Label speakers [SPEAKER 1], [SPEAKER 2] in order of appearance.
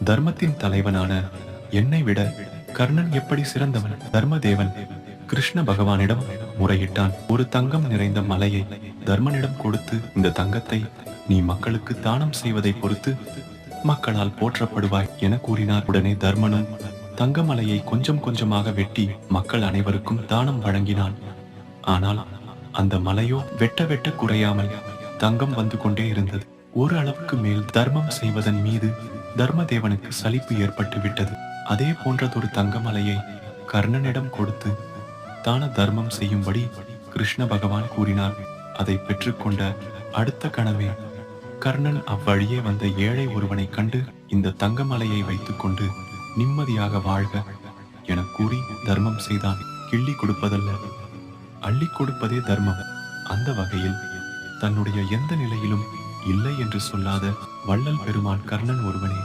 [SPEAKER 1] தர்மத்தின் தலைவனான என்னை விட கர்ணன் எப்படி சிறந்தவன்? தர்மதேவன் கிருஷ்ண பகவானிடம் முறையிட்டான். ஒரு தங்கம் நிறைந்த மலையை தர்மனிடம் கொடுத்து, இந்த தங்கத்தை நீ மக்களுக்கு தானம் செய்வதை பொறுத்து மக்களால் போற்றப்படுவாய் என கூறினார். உடனே தர்மனும் தங்கமலையை கொஞ்சம் கொஞ்சமாக வெட்டி மக்கள் அனைவருக்கும் தானம் வழங்கினான். ஆனால் அந்த மலையோ வெட்ட வெட்ட குறையாமல் தங்கம் வந்து கொண்டே இருந்தது. ஒரு அளவுக்கு மேல் தர்மம் செய்வதன் மீது தர்மதேவனுக்கு சலிப்பு ஏற்பட்டு விட்டது. அதே போன்றதொரு தங்கமலையை கர்ணனிடம் கொடுத்து தான தர்மம் செய்யும்படி கிருஷ்ண பகவான் கூறினார். அதை பெற்றுக்கொண்ட அடுத்த கணமே கர்ணன் அவ்வழியே வந்த ஏழை ஒருவனை கண்டு, இந்த தங்கமலையை வைத்துக்கொண்டு நிம்மதியாக வாழ்க என கூறி தர்மம் செய்தான். கிள்ளி கொடுப்பதல்ல, அள்ளி கொடுப்பதே தர்மம். அந்த வகையில் தன்னுடைய எந்த நிலையிலும் இல்லை என்று சொல்லாத வள்ளல் பெருமான் கர்ணன் ஒருவனே.